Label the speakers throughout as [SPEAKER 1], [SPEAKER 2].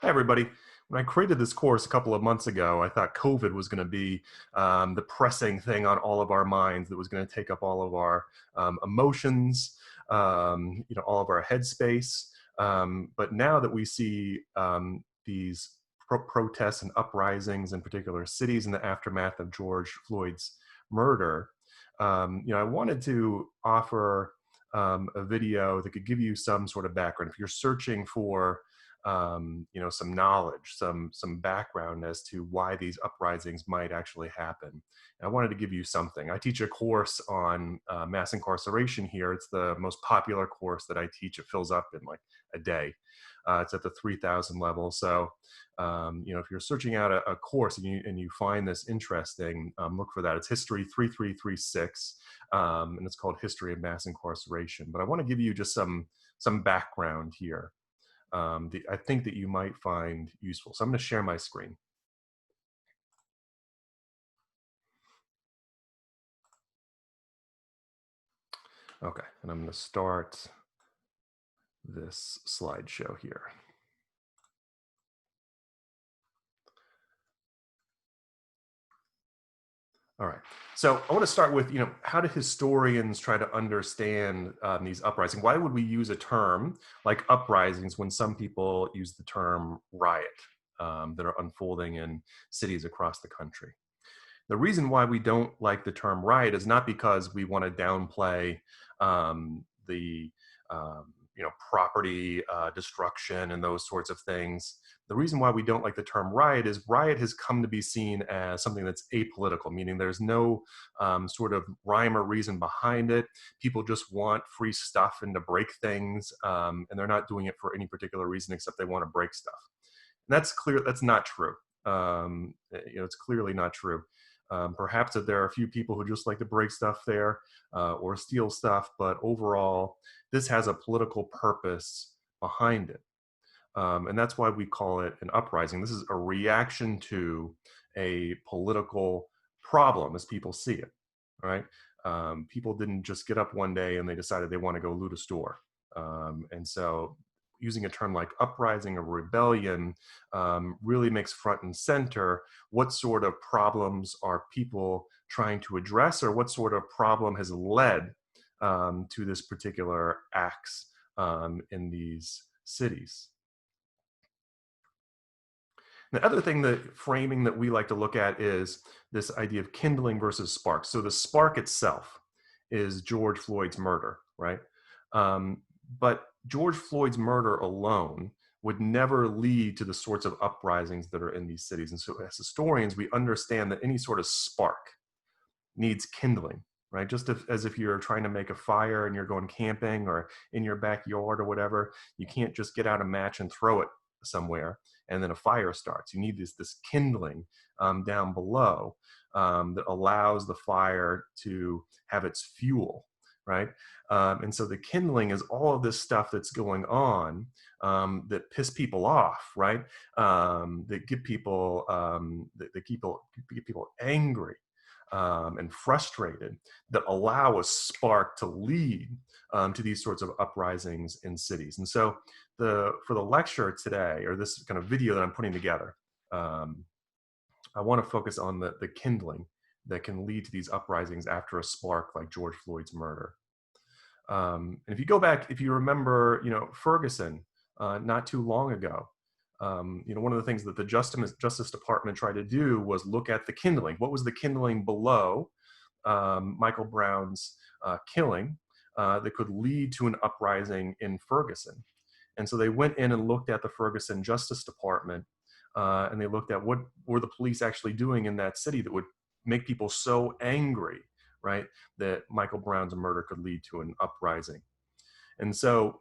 [SPEAKER 1] Hi, everybody. When I created this course a couple of months ago, I thought COVID was going to be the pressing thing on all of our minds that was going to take up all of our emotions, all of our headspace. But now that we see these protests and uprisings in particular cities in the aftermath of George Floyd's murder, I wanted to offer a video that could give you some sort of background. If you're searching for some knowledge, some background as to why these uprisings might actually happen. And I wanted to give you something. I teach a course on mass incarceration here. It's the most popular course that I teach. It fills up in like a day. It's at the 3,000 level. So, if you're searching out a course and you find this interesting, look for that. It's History 3336, and it's called History of Mass Incarceration. But I want to give you just some background here. I think that you might find useful. So I'm going to share my screen. Okay, and I'm going to start this slideshow here. All right, so I want to start with, how do historians try to understand these uprisings? Why would we use a term like uprisings when some people use the term riot that are unfolding in cities across the country? The reason why we don't like the term riot is not because we want to downplay the property destruction and those sorts of things. The reason why we don't like the term riot is riot has come to be seen as something that's apolitical, meaning there's no sort of rhyme or reason behind it. People just want free stuff and to break things, and they're not doing it for any particular reason except they want to break stuff. And that's clear. That's not true. It's clearly not true. Perhaps that there are a few people who just like to break stuff there or steal stuff, but overall, this has a political purpose behind it. And that's why we call it an uprising. This is a reaction to a political problem as people see it, right? People didn't just get up one day and they decided they want to go loot a store. And so using a term like uprising or rebellion really makes front and center what sort of problems are people trying to address, or what sort of problem has led to this particular acts in these cities. The other thing, the framing that we like to look at is this idea of kindling versus spark. So the spark itself is George Floyd's murder, right? But George Floyd's murder alone would never lead to the sorts of uprisings that are in these cities. And so as historians, we understand that any sort of spark needs kindling, right? Just as if you're trying to make a fire and you're going camping or in your backyard or whatever, you can't just get out a match and throw it somewhere and then a fire starts. You need this kindling down below that allows the fire to have its fuel, right? And so the kindling is all of this stuff that's going on that piss people off, right? That get people get people angry and frustrated, that allow a spark to lead to these sorts of uprisings in cities. And so for the lecture today, or this kind of video that I'm putting together, I want to focus on the kindling that can lead to these uprisings after a spark like George Floyd's murder. And if you go back, if you remember, Ferguson, not too long ago, one of the things that the Justice Department tried to do was look at the kindling. What was the kindling below Michael Brown's killing that could lead to an uprising in Ferguson? And so they went in and looked at the Ferguson Justice Department, and they looked at what were the police actually doing in that city that would make people so angry, right, that Michael Brown's murder could lead to an uprising. And so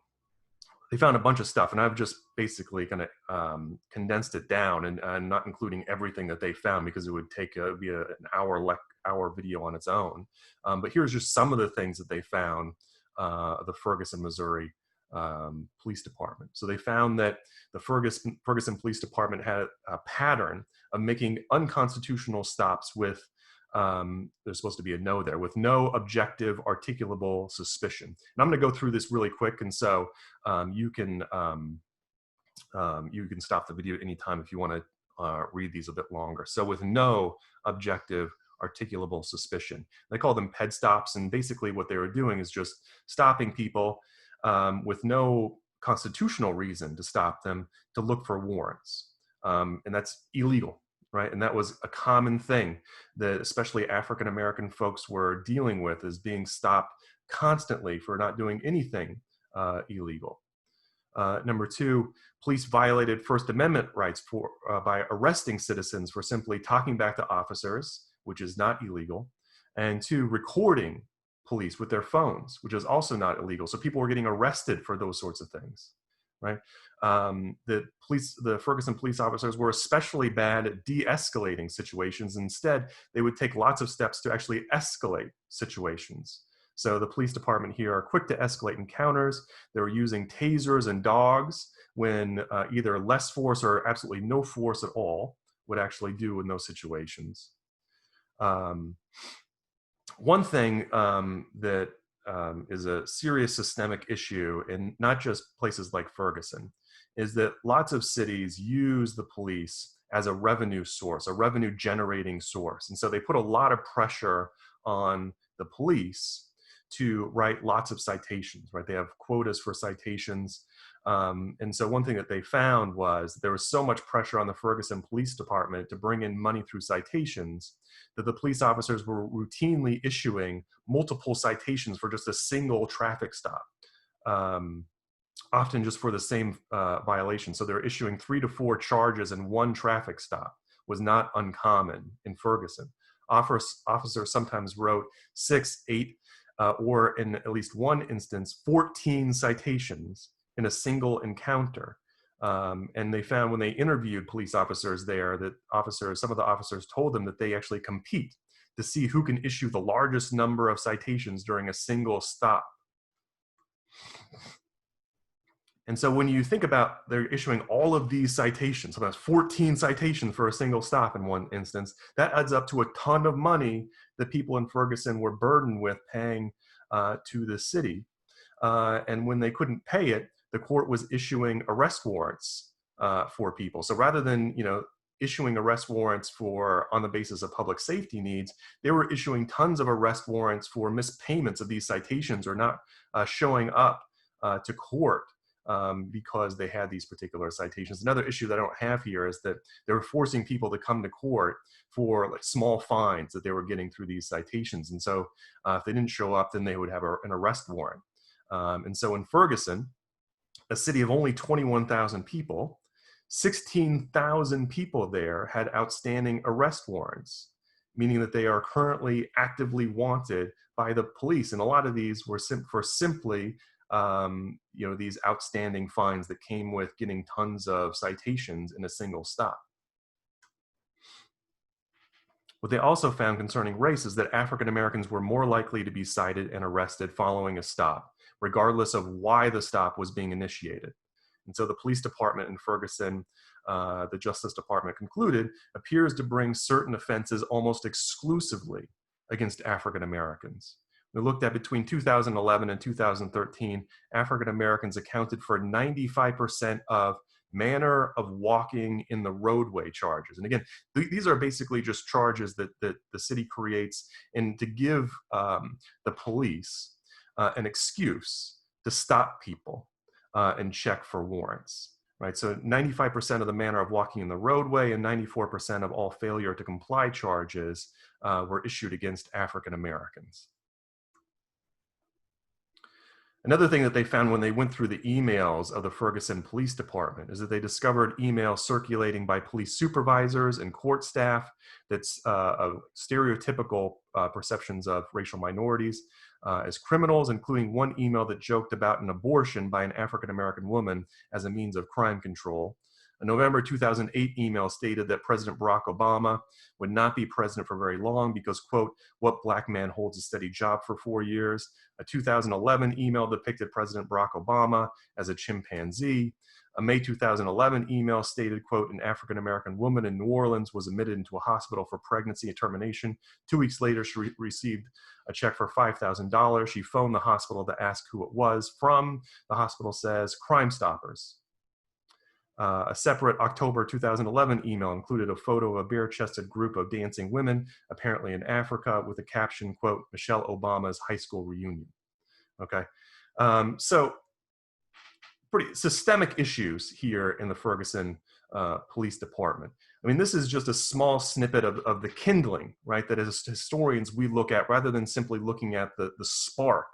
[SPEAKER 1] they found a bunch of stuff, and I've just basically kind of condensed it down, and not including everything that they found because it would take be an hour video on its own. But here's just some of the things that they found the Ferguson, Missouri police department. So they found that the Ferguson Police Department had a pattern of making unconstitutional stops with there's supposed to be a no there, with no objective articulable suspicion. And I'm going to go through this really quick, and so you can You can stop the video anytime if you want to read these a bit longer. So with no objective articulable suspicion. They call them ped stops, and basically what they were doing is just stopping people with no constitutional reason to stop them, to look for warrants. And that's illegal, right? And that was a common thing that especially African American folks were dealing with, is being stopped constantly for not doing anything illegal. Number two, police violated First Amendment rights by arresting citizens for simply talking back to officers, which is not illegal, and two, recording police with their phones, which is also not illegal. So people were getting arrested for those sorts of things, right? The Ferguson police officers were especially bad at de-escalating situations. Instead, they would take lots of steps to actually escalate situations. So the police department here are quick to escalate encounters. They were using tasers and dogs when either less force or absolutely no force at all would actually do in those situations. One thing that is a serious systemic issue in not just places like Ferguson is that lots of cities use the police as a revenue source, a revenue generating source. And so they put a lot of pressure on the police to write lots of citations, right? They have quotas for citations. And so one thing that they found was there was so much pressure on the Ferguson Police Department to bring in money through citations that the police officers were routinely issuing multiple citations for just a single traffic stop, often just for the same violation. So they're issuing 3 to 4 charges in one traffic stop. Was not uncommon in Ferguson. Officers sometimes wrote 6, 8, or in at least one instance, 14 citations in a single encounter. And they found when they interviewed police officers there that some of the officers told them that they actually compete to see who can issue the largest number of citations during a single stop. And so when you think about they're issuing all of these citations, sometimes 14 citations for a single stop in one instance, that adds up to a ton of money that people in Ferguson were burdened with paying to the city. And when they couldn't pay it, the court was issuing arrest warrants for people. So rather than, issuing arrest warrants on the basis of public safety needs, they were issuing tons of arrest warrants for mispayments of these citations or not showing up to court because they had these particular citations. Another issue that I don't have here is that they were forcing people to come to court for like small fines that they were getting through these citations. And so if they didn't show up, then they would have an arrest warrant. And so in Ferguson, a city of only 21,000 people, 16,000 people there had outstanding arrest warrants, meaning that they are currently actively wanted by the police. And a lot of these were for simply these outstanding fines that came with getting tons of citations in a single stop. What they also found concerning race is that African Americans were more likely to be cited and arrested following a stop, regardless of why the stop was being initiated. And so the police department in Ferguson, the Justice Department concluded, appears to bring certain offenses almost exclusively against African Americans. We looked at between 2011 and 2013, African Americans accounted for 95% of manner of walking in the roadway charges. And again, these are basically just charges that the city creates and to give the police an excuse to stop people and check for warrants. Right, so 95% of the manner of walking in the roadway and 94% of all failure to comply charges were issued against African Americans. Another thing that they found when they went through the emails of the Ferguson Police Department is that they discovered emails circulating by police supervisors and court staff that's of stereotypical perceptions of racial minorities as criminals, including one email that joked about an abortion by an African-American woman as a means of crime control. A November 2008 email stated that President Barack Obama would not be president for very long because, quote, what black man holds a steady job for 4 years? A 2011 email depicted President Barack Obama as a chimpanzee. A May 2011 email stated, quote, an African-American woman in New Orleans was admitted into a hospital for pregnancy and termination. 2 weeks later, she received a check for $5,000. She phoned the hospital to ask who it was from. The hospital says, Crime Stoppers. A separate October 2011 email included a photo of a bare-chested group of dancing women, apparently in Africa, with the caption, quote, Michelle Obama's high school reunion. Okay. So pretty systemic issues here in the Ferguson Police Department. I mean, this is just a small snippet of the kindling, right, that as historians we look at rather than simply looking at the spark,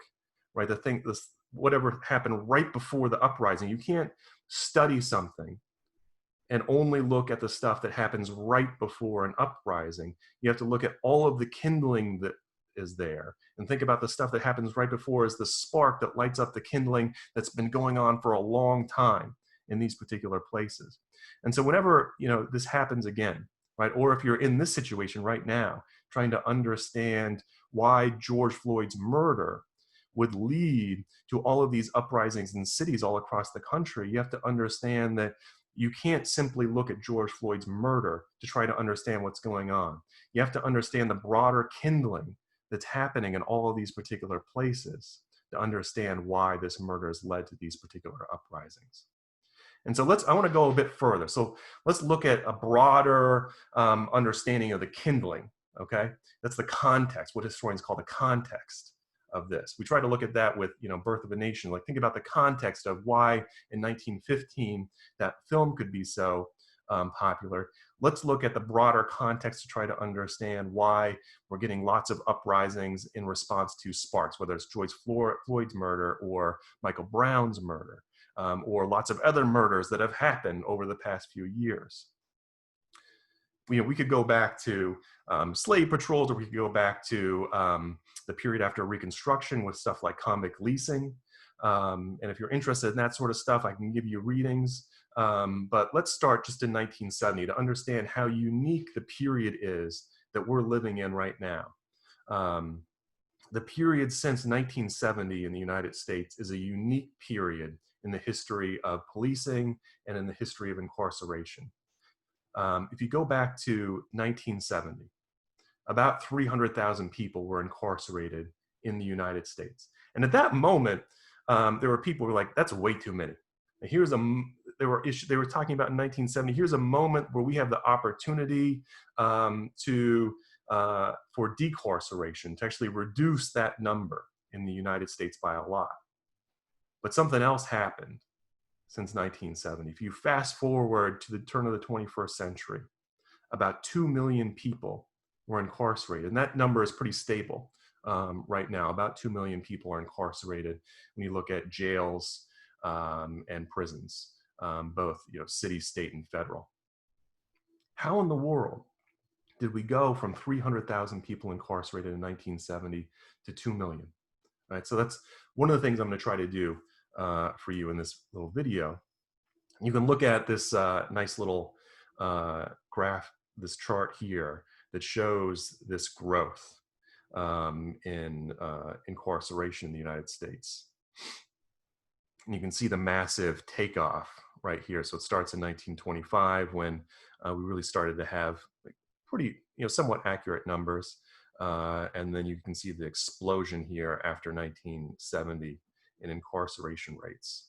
[SPEAKER 1] right, the thing, this, whatever happened right before the uprising. You can't study something and only look at the stuff that happens right before an uprising. You have to look at all of the kindling that is there and think about the stuff that happens right before as the spark that lights up the kindling that's been going on for a long time in these particular places. And so whenever, you know, this happens again, right, or if you're in this situation right now, trying to understand why George Floyd's murder would lead to all of these uprisings in cities all across the country, you have to understand that you can't simply look at George Floyd's murder to try to understand what's going on. You have to understand the broader kindling that's happening in all of these particular places to understand why this murder has led to these particular uprisings. And so I want to go a bit further. So let's look at a broader understanding of the kindling, okay? That's the context, what historians call the context of this. We try to look at that with, you know, Birth of a Nation. Like, think about the context of why in 1915 that film could be so popular. Let's look at the broader context to try to understand why we're getting lots of uprisings in response to sparks, whether it's George Floyd's murder or Michael Brown's murder, or lots of other murders that have happened over the past few years. You know, we could go back to slave patrols, or we could go back to the period after Reconstruction with stuff like convict leasing. And if you're interested in that sort of stuff, I can give you readings. But let's start just in 1970 to understand how unique the period is that we're living in right now. The period since 1970 in the United States is a unique period in the history of policing and in the history of incarceration. If you go back to 1970, about 300,000 people were incarcerated in the United States. And at that moment, there were people who were like, that's way too many. And they were talking about in 1970, here's a moment where we have the opportunity for decarceration, to actually reduce that number in the United States by a lot. But something else happened since 1970. If you fast forward to the turn of the 21st century, about 2 million people were incarcerated. And that number is pretty stable right now. About 2 million people are incarcerated when you look at jails and prisons, both, you know, city, state, and federal. How in the world did we go from 300,000 people incarcerated in 1970 to 2 million? Right, so that's one of the things I'm going to try to do for you in this little video. You can look at this nice little graph, this chart here that shows this growth in incarceration in the United States. And you can see the massive takeoff right here. So it starts in 1925 when we really started to have like pretty, you know, somewhat accurate numbers. And then you can see the explosion here after 1970 in incarceration rates.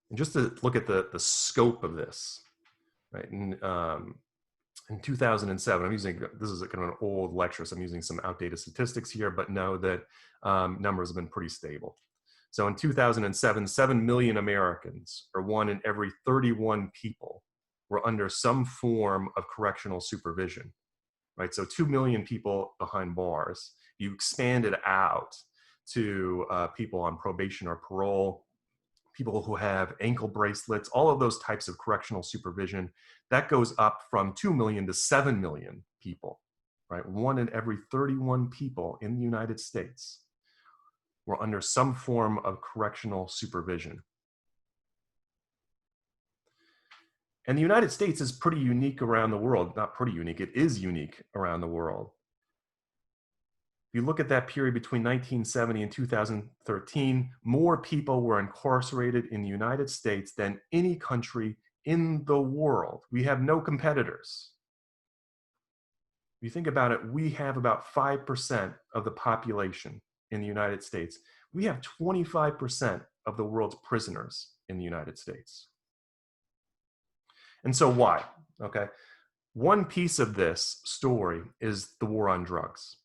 [SPEAKER 1] And just to look at the scope of this, right? In 2007, I'm using, this is kind of an old lecture, so I'm using some outdated statistics here, but know that numbers have been pretty stable. So in 2007, 7 million Americans, or 1 in every 31 people, were under some form of correctional supervision, right? So 2 million people behind bars. You expand it out to people on probation or parole, people who have ankle bracelets, all of those types of correctional supervision. That goes up from 2 million to 7 million people, right? 1 in every 31 people in the United States were under some form of correctional supervision. And the United States is pretty unique around the world. Not pretty unique, it is unique around the world. If you look at that period between 1970 and 2013, more people were incarcerated in the United States than any country in the world. We have no competitors. If you think about it, we have about 5% of the population in the United States. We have 25% of the world's prisoners in the United States. And so why? Okay. One piece of this story is the war on drugs.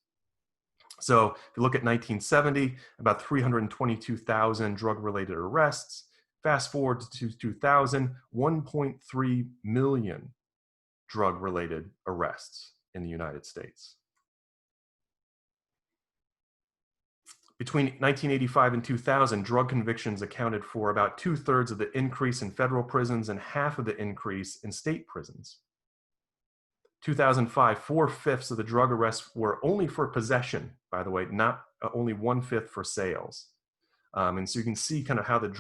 [SPEAKER 1] So if you look at 1970, about 322,000 drug-related arrests. Fast forward to 2000, 1.3 million drug-related arrests in the United States. Between 1985 and 2000, drug convictions accounted for about 2/3 of the increase in federal prisons and half of the increase in state prisons. 2005, 4/5 of the drug arrests were only for possession, by the way, not only 1/5 for sales. And so you can see kind of how the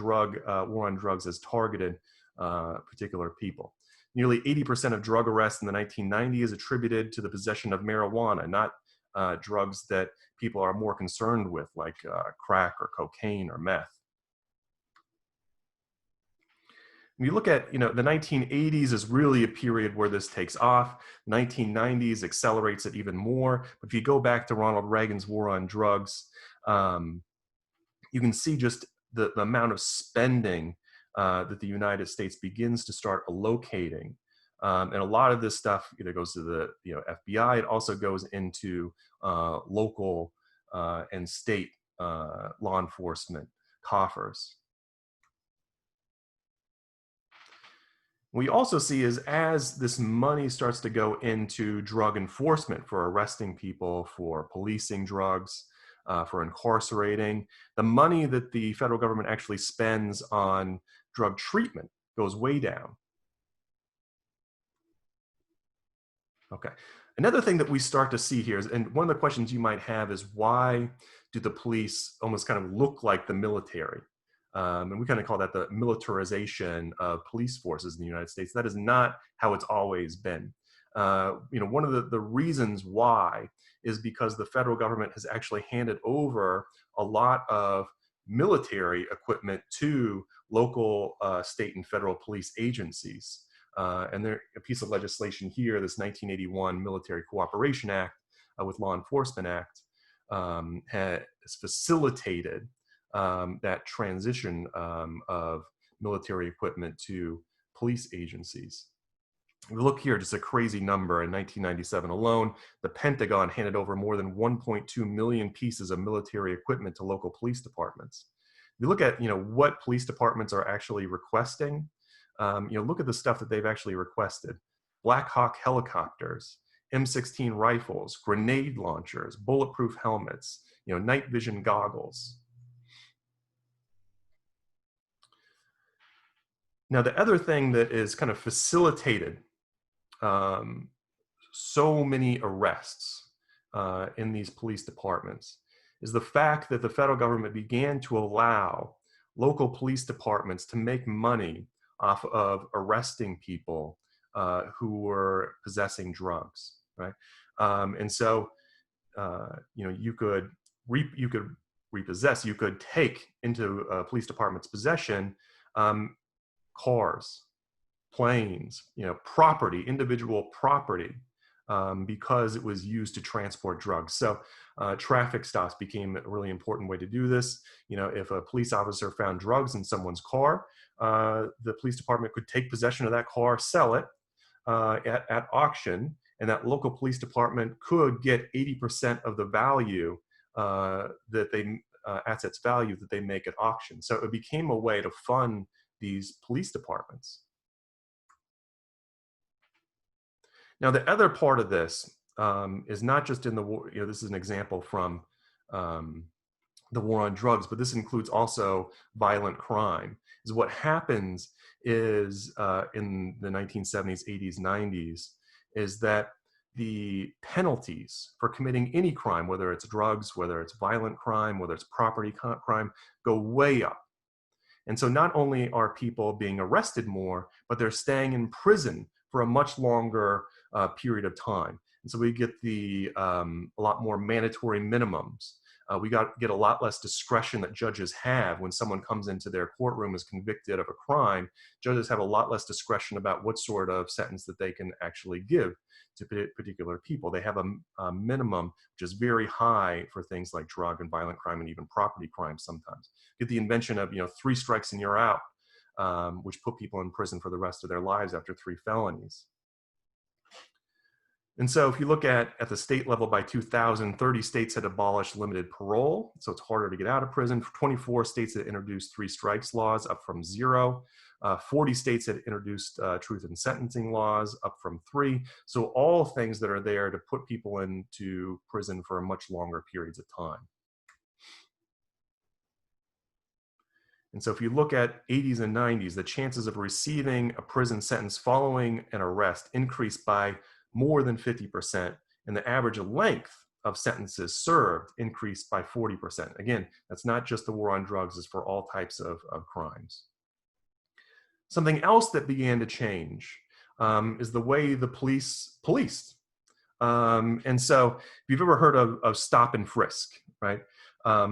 [SPEAKER 1] war on drugs has targeted particular people. Nearly 80% of drug arrests in the 1990s is attributed to the possession of marijuana, not drugs that people are more concerned with, like crack or cocaine or meth. When you look at, the 1980s is really a period where this takes off. 1990s accelerates it even more. But if you go back to Ronald Reagan's war on drugs, you can see just the amount of spending that the United States begins to start allocating. And a lot of this stuff either goes to the FBI. It also goes into local and state law enforcement coffers. We also see is as this money starts to go into drug enforcement for arresting people, for policing drugs, for incarcerating, the money that the federal government actually spends on drug treatment goes way down. Okay. Another thing that we start to see here is, and one of the questions you might have is, why do the police almost kind of look like the military? And we kind of call that the militarization of police forces in the United States. That is not how it's always been. One of the reasons why is because the federal government has actually handed over a lot of military equipment to local, state, and federal police agencies. And there's a piece of legislation here, this 1981 Military Cooperation Act with Law Enforcement Act, has facilitated that transition of military equipment to police agencies. We look here, just a crazy number. In 1997 alone, the Pentagon handed over more than 1.2 million pieces of military equipment to local police departments. You look at what police departments are actually requesting. Look at the stuff that they've actually requested: Black Hawk helicopters, M16 rifles, grenade launchers, bulletproof helmets, night vision goggles. Now, the other thing that is kind of facilitated so many arrests in these police departments is the fact that the federal government began to allow local police departments to make money off of arresting people who were possessing drugs, right? And so, you could repossess, you could take into a police department's possession cars, planes, property, individual property, because it was used to transport drugs. So traffic stops became a really important way to do this. If a police officer found drugs in someone's car, the police department could take possession of that car, sell it at auction, and that local police department could get 80% of the value assets value that they make at auction. So it became a way to fund these police departments. Now, the other part of this is not just in the war. This is an example from the war on drugs, but this includes also violent crime. Is what happens is in the 1970s, 80s, 90s, is that the penalties for committing any crime, whether it's drugs, whether it's violent crime, whether it's property crime, go way up. And so not only are people being arrested more, but they're staying in prison for a much longer period of time. And so we get a lot more mandatory minimums. Get a lot less discretion that judges have when someone comes into their courtroom is convicted of a crime. Judges have a lot less discretion about what sort of sentence that they can actually give to particular people. They have a minimum which is very high for things like drug and violent crime and even property crime sometimes. Get the invention of 3 strikes and you're out, which put people in prison for the rest of their lives after 3 felonies. And so if you look at the state level by 2000, 30 states had abolished limited parole, so it's harder to get out of prison. 24 states had introduced 3 strikes laws, up from 0. 40 states had introduced truth in sentencing laws, up from 3. So all things that are there to put people into prison for much longer periods of time. And so if you look at 80s and 90s, the chances of receiving a prison sentence following an arrest increased by more than 50%, and the average length of sentences served increased by 40%. Again, that's not just the war on drugs, it's for all types of crimes. Something else that began to change is the way the police policed. And so if you've ever heard of stop and frisk, right?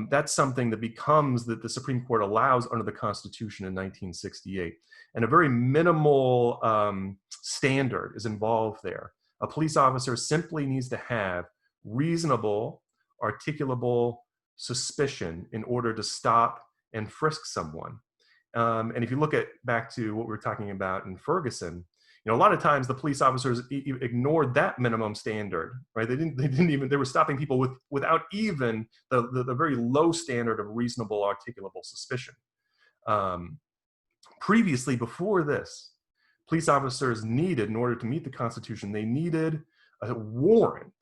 [SPEAKER 1] That's something that becomes that the Supreme Court allows under the Constitution in 1968. And a very minimal standard is involved there. A police officer simply needs to have reasonable, articulable suspicion in order to stop and frisk someone. And if you look back to what we were talking about in Ferguson, a lot of times the police officers ignored that minimum standard, right? They were stopping people without even the very low standard of reasonable, articulable suspicion. Previously, before this, police officers needed, in order to meet the Constitution, they needed a warrant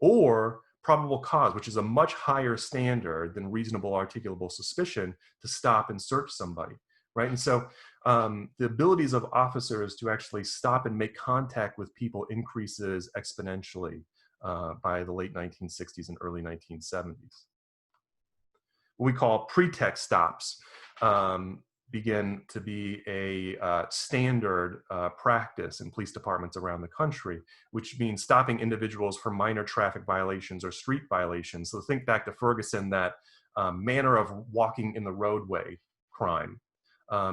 [SPEAKER 1] or probable cause, which is a much higher standard than reasonable, articulable suspicion to stop and search somebody, right? And so the abilities of officers to actually stop and make contact with people increases exponentially by the late 1960s and early 1970s. What we call pretext stops begin to be a standard practice in police departments around the country, which means stopping individuals for minor traffic violations or street violations. So think back to Ferguson, that manner of walking in the roadway crime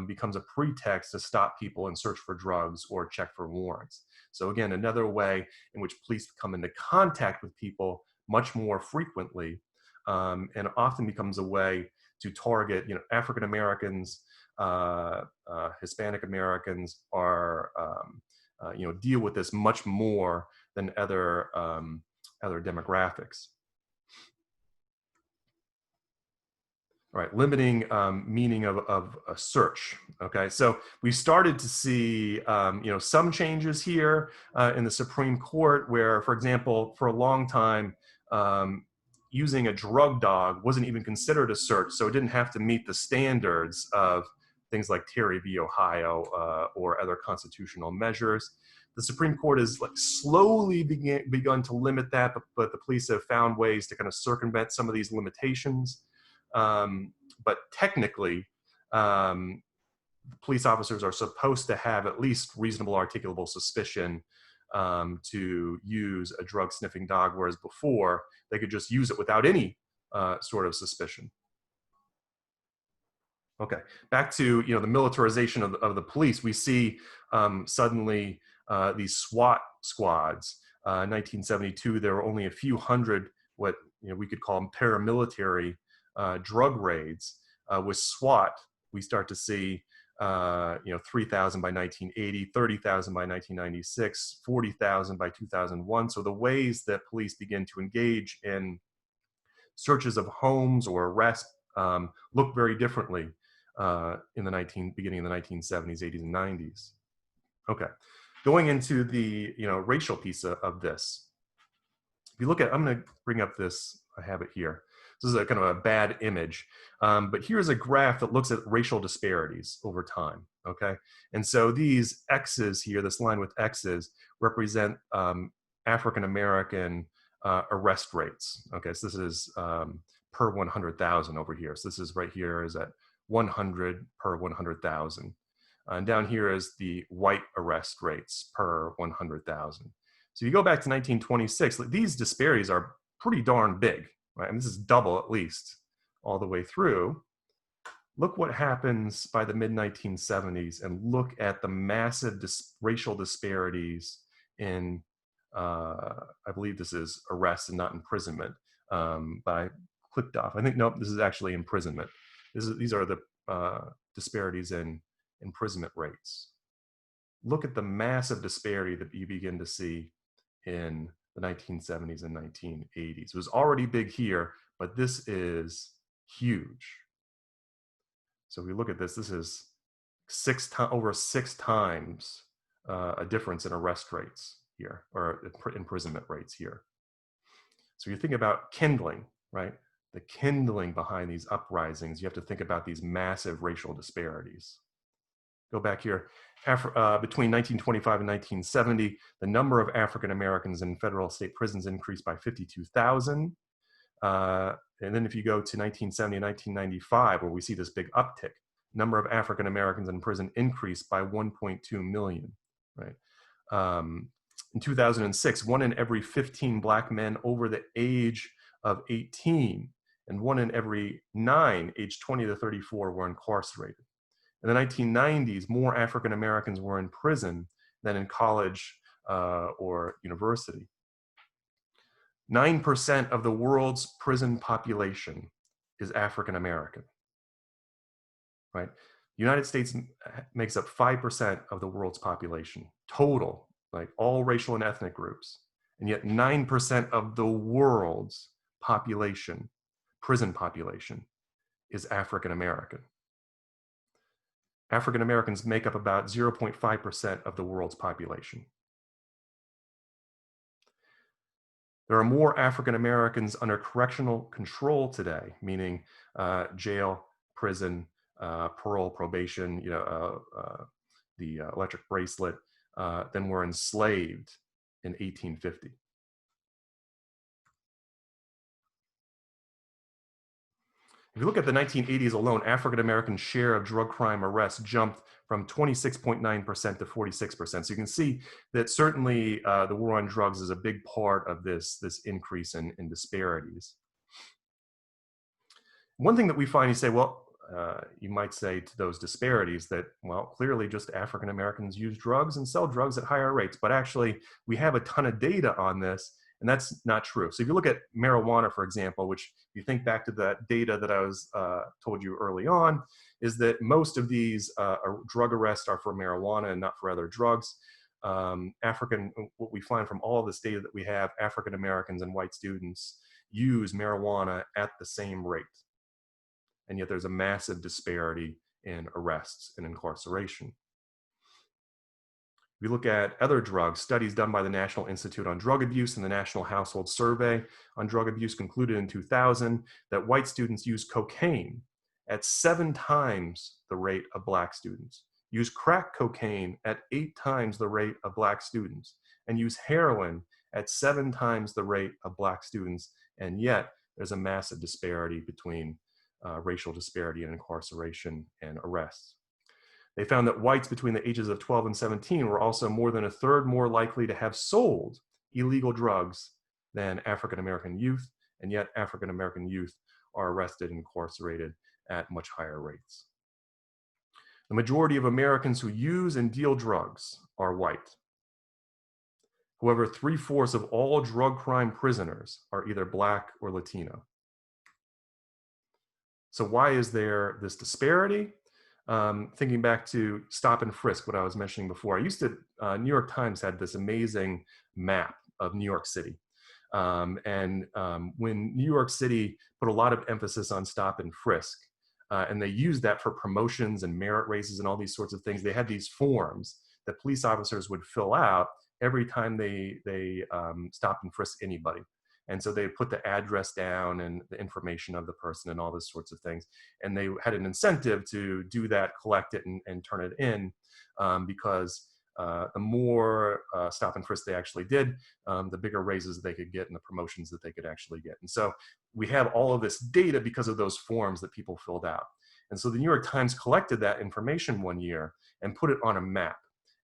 [SPEAKER 1] becomes a pretext to stop people and search for drugs or check for warrants. So again, another way in which police come into contact with people much more frequently, and often becomes a way to target, African Americans, Hispanic Americans are, deal with this much more than other demographics. All right, limiting meaning of a search. Okay, so we started to see, some changes here in the Supreme Court, where, for example, for a long time, using a drug dog wasn't even considered a search, so it didn't have to meet the standards of things like Terry v. Ohio or other constitutional measures. The Supreme Court has slowly begun to limit that, but the police have found ways to kind of circumvent some of these limitations. But technically, police officers are supposed to have at least reasonable, articulable suspicion to use a drug sniffing dog, whereas before they could just use it without any sort of suspicion. Okay, back to the militarization of the police. We see suddenly these SWAT squads. In 1972, there were only a few hundred what we could call them paramilitary drug raids. With SWAT, we start to see 3,000 by 1980, 30,000 by 1996, 40,000 by 2001. So the ways that police begin to engage in searches of homes or arrests look very differently in the beginning of the 1970s, 80s, and 90s. Okay, going into the racial piece of this. If you look at, I'm going to bring up this. I have it here. This is a kind of a bad image, but here's a graph that looks at racial disparities over time, okay? And so these X's here, this line with X's, represent African-American arrest rates, okay? So this is per 100,000 over here. So this is right here is at 100 per 100,000. And down here is the white arrest rates per 100,000. So you go back to 1926, these disparities are pretty darn big. right? And this is double at least all the way through. Look what happens by the mid-1970s, and look at the massive racial disparities in, I believe this is arrest and not imprisonment, but I clicked off. I think, nope, this is actually imprisonment. These are the disparities in imprisonment rates. Look at the massive disparity that you begin to see in the 1970s and 1980s. It was already big here, but this is huge. So if we look at this, this is over 6 times a difference in arrest rates here, or imprisonment rates here. So you think about kindling, right? The kindling behind these uprisings, you have to think about these massive racial disparities. Go back here. Between 1925 and 1970, the number of African Americans in federal state prisons increased by 52,000. And then if you go to 1970 and 1995, where we see this big uptick, number of African Americans in prison increased by 1.2 million, right? In 2006, 1 in every 15 Black men over the age of 18 and 1 in every 9 aged 20 to 34 were incarcerated. In the 1990s, more African Americans were in prison than in college or university. 9% of the world's prison population is African American, right? The United States makes up 5% of the world's population, total, like all racial and ethnic groups. And yet 9% of the world's population, prison population, is African American. African Americans make up about 0.5% of the world's population. There are more African Americans under correctional control today, meaning jail, prison, parole, probation, the electric bracelet, than were enslaved in 1850. If you look at the 1980s alone, African American share of drug crime arrests jumped from 26.9% to 46%. So you can see that certainly the war on drugs is a big part of this increase in disparities. One thing that we find, you say, well, you might say to those disparities that, well, clearly just African Americans use drugs and sell drugs at higher rates, but actually we have a ton of data on this, and that's not true. So if you look at marijuana, for example, which if you think back to that data that I was told you early on, is that most of these drug arrests are for marijuana and not for other drugs. What we find from all of this data that we have, African Americans and white students use marijuana at the same rate. And yet there's a massive disparity in arrests and incarceration. We look at other drugs. Studies done by the National Institute on Drug Abuse and the National Household Survey on Drug Abuse concluded in 2000 that white students use cocaine at 7 times the rate of Black students, use crack cocaine at 8 times the rate of Black students, and use heroin at 7 times the rate of Black students. And yet there's a massive disparity between racial disparity in incarceration and arrests. They found that whites between the ages of 12 and 17 were also more than 1/3 more likely to have sold illegal drugs than African American youth, and yet African American youth are arrested and incarcerated at much higher rates. The majority of Americans who use and deal drugs are white. However, 3/4 of all drug crime prisoners are either Black or Latino. So why is there this disparity? Thinking back to stop and frisk, what I was mentioning before, New York Times had this amazing map of New York City. When New York City put a lot of emphasis on stop and frisk, and they used that for promotions and merit raises and all these sorts of things, they had these forms that police officers would fill out every time they stopped and frisked anybody. And so they put the address down and the information of the person and all those sorts of things. And they had an incentive to do that, collect it, and turn it in, because the more stop and frisk they actually did, the bigger raises they could get and the promotions that they could actually get. And so we have all of this data because of those forms that people filled out. And so the New York Times collected that information one year and put it on a map.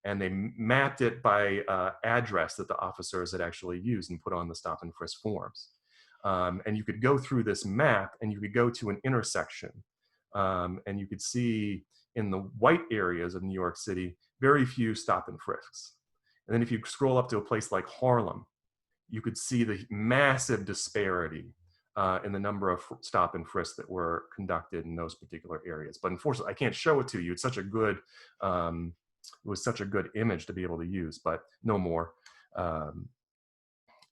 [SPEAKER 1] And they mapped it by address that the officers had actually used and put on the stop and frisk forms. And you could go through this map and you could go to an intersection, and you could see in the white areas of New York City, very few stop and frisks. And then if you scroll up to a place like Harlem, you could see the massive disparity in the number of stop and frisks that were conducted in those particular areas. But unfortunately, I can't show it to you. It's such a good, it was such a good image to be able to use, but no more. You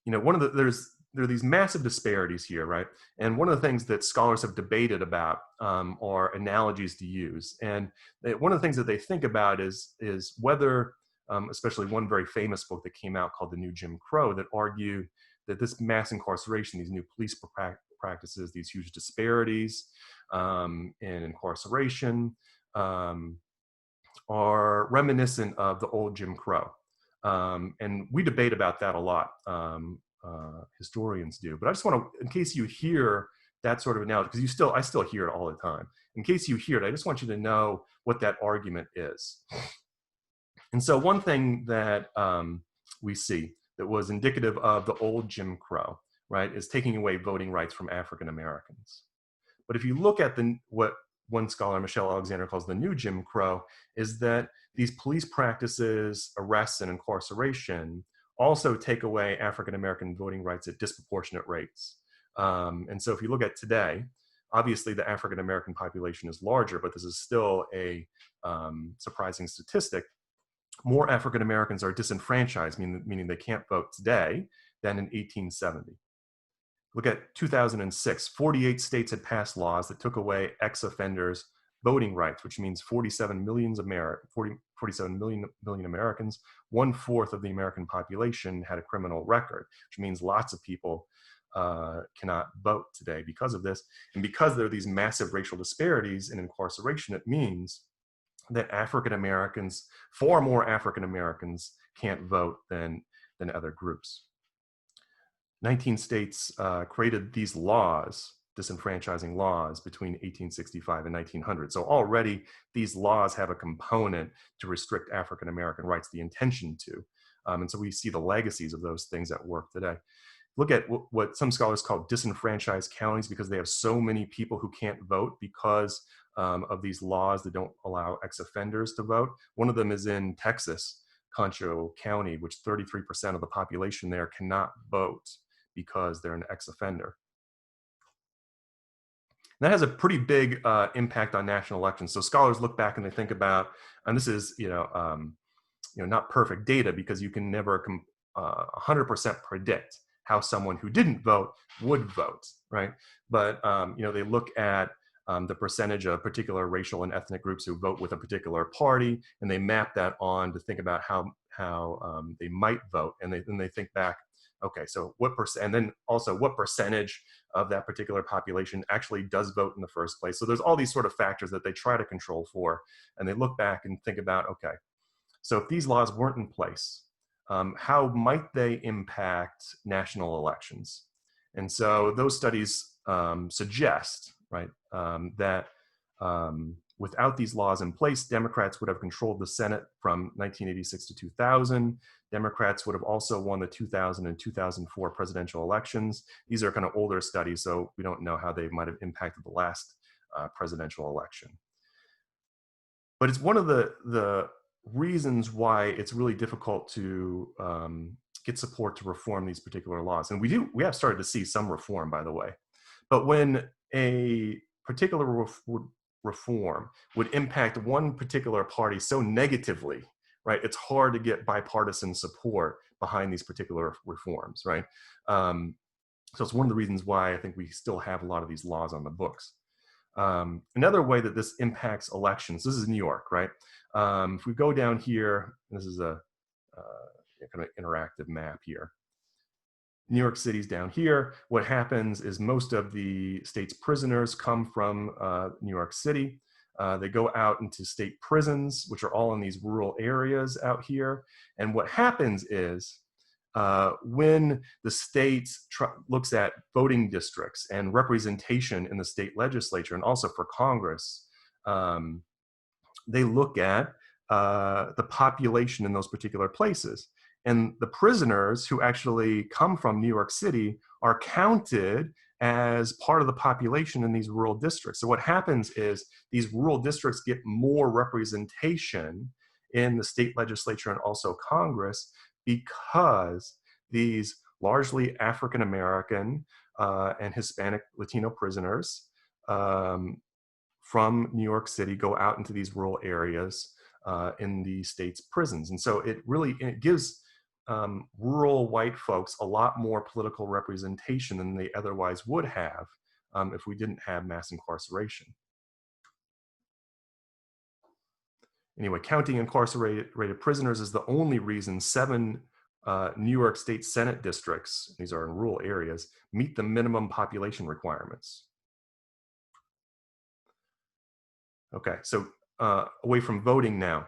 [SPEAKER 1] know, there are these massive disparities here, right? And one of the things that scholars have debated about are analogies to use. And one of the things that they think about is whether, especially one very famous book that came out called The New Jim Crow, that argued that this mass incarceration, these new police practices, these huge disparities in incarceration, are reminiscent of the old Jim Crow. And we debate about that a lot. Historians do. But I just want to, in case you hear that sort of analogy, because I still hear it all the time. In case you hear it, I just want you to know what that argument is. And so one thing that we see that was indicative of the old Jim Crow, right, is taking away voting rights from African Americans. But if you look at what one scholar, Michelle Alexander, calls the new Jim Crow, is that these police practices, arrests, and incarceration also take away African American voting rights at disproportionate rates. And so if you look at today, obviously the African American population is larger, but this is still a surprising statistic. More African Americans are disenfranchised, meaning they can't vote today, than in 1870. Look at 2006, 48 states had passed laws that took away ex-offenders' voting rights, which means 47 million Americans, 1/4 of the American population had a criminal record, which means lots of people cannot vote today because of this. And because there are these massive racial disparities in incarceration, it means that African Americans, far more African Americans, can't vote than other groups. 19 states created these laws, disenfranchising laws, between 1865 and 1900. So already these laws have a component to restrict African American rights, the intention to. And so we see the legacies of those things at work today. Look at what some scholars call disenfranchised counties, because they have so many people who can't vote because of these laws that don't allow ex-offenders to vote. One of them is in Texas, Concho County, which 33% of the population there cannot vote because they're an ex-offender. That has a pretty big impact on national elections. So scholars look back and they think about, and this is not perfect data, because you can never 100% predict how someone who didn't vote would vote, right? But they look at the percentage of particular racial and ethnic groups who vote with a particular party, and they map that on to think about how they might vote, and then they think back, okay, so what percent, and then also what percentage of that particular population actually does vote in the first place. So there's all these sort of factors that they try to control for, and they look back and think about, okay, so if these laws weren't in place, how might they impact national elections? And so those studies suggest, right, that without these laws in place, Democrats would have controlled the Senate from 1986 to 2000. Democrats would have also won the 2000 and 2004 presidential elections. These are kind of older studies, so we don't know how they might have impacted the last presidential election. But it's one of the reasons why it's really difficult to get support to reform these particular laws. And we have started to see some reform, by the way. But when a particular reform would impact one particular party so negatively, right, it's hard to get bipartisan support behind these particular reforms, right? So it's one of the reasons why I think we still have a lot of these laws on the books. Another way that this impacts elections, this is New York, right? If we go down here, this is a kind of interactive map here. New York City's down here. What happens is most of the state's prisoners come from New York City. They go out into state prisons, which are all in these rural areas out here. And what happens is when the state looks at voting districts and representation in the state legislature and also for Congress, they look at the population in those particular places. And the prisoners who actually come from New York City are counted as part of the population in these rural districts. So what happens is these rural districts get more representation in the state legislature and also Congress because these largely African American and Hispanic Latino prisoners from New York City go out into these rural areas in the state's prisons. And so it gives rural white folks a lot more political representation than they otherwise would have if we didn't have mass incarceration. Anyway, counting incarcerated prisoners is the only reason 7 New York State Senate districts, these are in rural areas, meet the minimum population requirements. Okay, so away from voting now.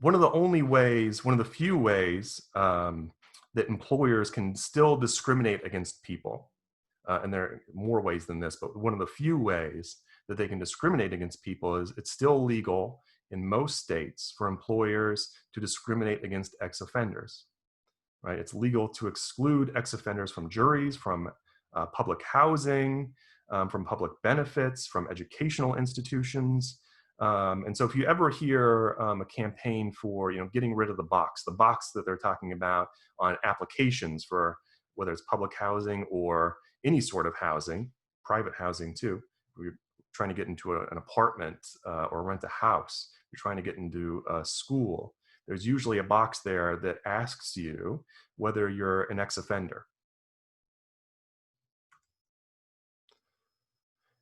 [SPEAKER 1] One of the few ways that employers can still discriminate against people, and there are more ways than this, but one of the few ways that they can discriminate against people is it's still legal in most states for employers to discriminate against ex-offenders, right? It's legal to exclude ex-offenders from juries, from public housing, from public benefits, from educational institutions. And so if you ever hear a campaign for getting rid of the box that they're talking about on applications for whether it's public housing or any sort of housing, private housing too, you're trying to get into an apartment or rent a house, you're trying to get into a school, there's usually a box there that asks you whether you're an ex-offender.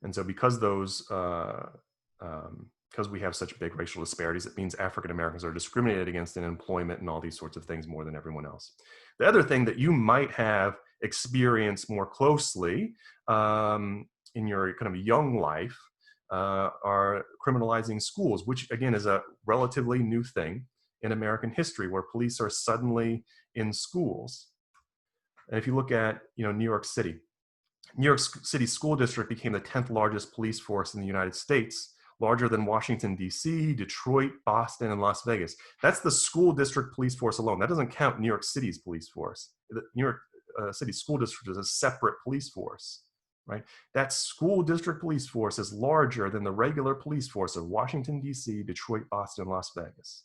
[SPEAKER 1] And so because because we have such big racial disparities, it means African Americans are discriminated against in employment and all these sorts of things more than everyone else. The other thing that you might have experienced more closely in your kind of young life are criminalizing schools, which again is a relatively new thing in American history, where police are suddenly in schools. And if you look at New York City, New York City School District became the 10th largest police force in the United States, larger than Washington, D.C., Detroit, Boston, and Las Vegas. That's the school district police force alone. That doesn't count New York City's police force. The New York City School District is a separate police force, right? That school district police force is larger than the regular police force of Washington, D.C., Detroit, Boston, Las Vegas.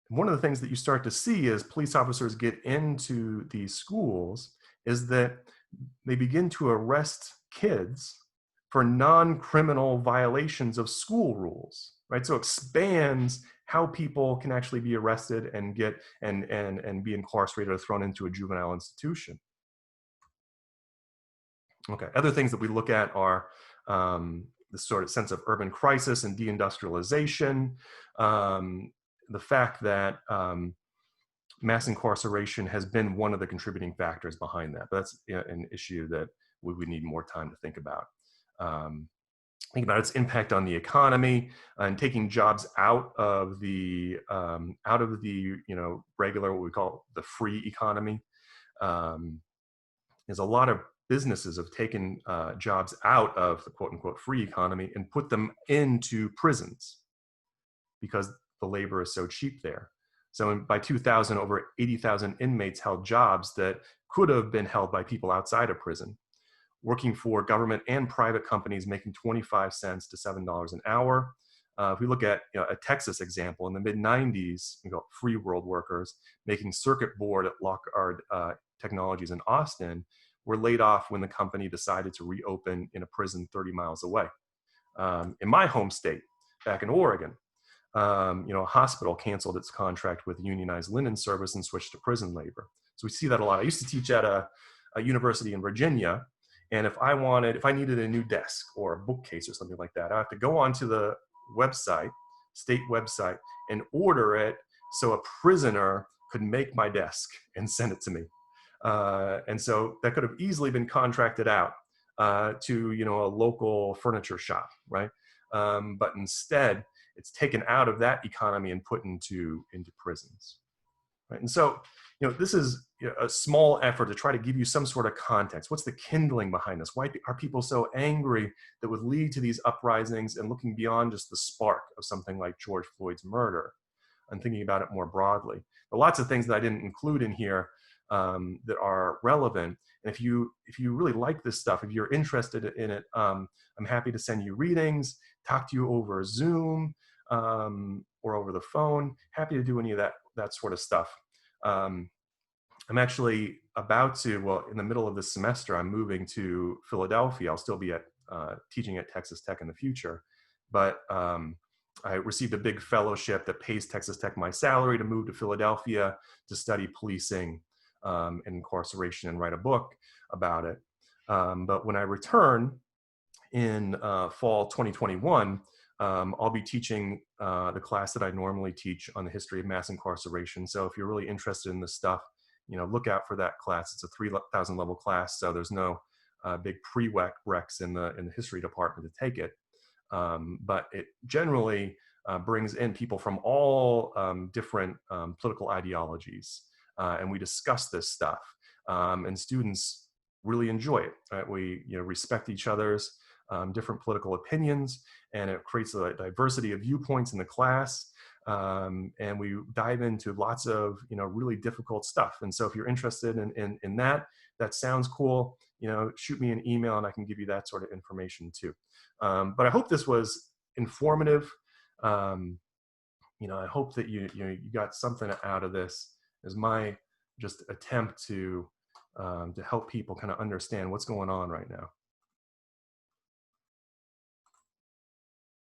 [SPEAKER 1] One of the things that you start to see as police officers get into these schools is that they begin to arrest kids for non-criminal violations of school rules, right? So it expands how people can actually be arrested and get and be incarcerated or thrown into a juvenile institution. Okay, other things that we look at are the sort of sense of urban crisis and deindustrialization, the fact that mass incarceration has been one of the contributing factors behind that. But that's an issue that we would need more time to think about. Think about its impact on the economy and taking jobs out of the regular, what we call the free economy. There's a lot of businesses have taken jobs out of the quote unquote free economy and put them into prisons because the labor is so cheap there. So by 2000, over 80,000 inmates held jobs that could have been held by people outside of prison, working for government and private companies, making 25 cents to $7 an hour. If we look at a Texas example, in the mid-90s, free world workers making circuit board at Lockhart Technologies in Austin were laid off when the company decided to reopen in a prison 30 miles away. In my home state, back in Oregon, a hospital canceled its contract with unionized linen service and switched to prison labor. So we see that a lot. I used to teach at a university in Virginia, and if I needed a new desk or a bookcase or something like that, I have to go onto the website, state website, and order it so a prisoner could make my desk and send it to me. And so that could have easily been contracted out to a local furniture shop, right? But instead, it's taken out of that economy and put into prisons, right? And so, this is a small effort to try to give you some sort of context. What's the kindling behind this? Why are people so angry that would lead to these uprisings and looking beyond just the spark of something like George Floyd's murder? and thinking about it more broadly. There are lots of things that I didn't include in here that are relevant. And if you really like this stuff, if you're interested in it, I'm happy to send you readings, talk to you over Zoom or over the phone. Happy to do any of that sort of stuff. I'm actually about to, well, in the middle of this semester, I'm moving to Philadelphia. I'll still be teaching at Texas Tech in the future, but I received a big fellowship that pays Texas Tech my salary to move to Philadelphia to study policing and incarceration and write a book about it. But when I return in fall 2021, I'll be teaching the class that I normally teach on the history of mass incarceration. So if you're really interested in this stuff, look out for that class. It's a 3,000 level class, so there's no big prereqs in the history department to take it. But it generally brings in people from all different political ideologies, and we discuss this stuff. And students really enjoy it. Right? We respect each other's different political opinions, and it creates a diversity of viewpoints in the class. And we dive into lots of really difficult stuff. And so if you're interested in that sounds cool, shoot me an email and I can give you that sort of information too. But I hope this was informative. I hope that you got something out of this as my just attempt to help people kind of understand what's going on right now.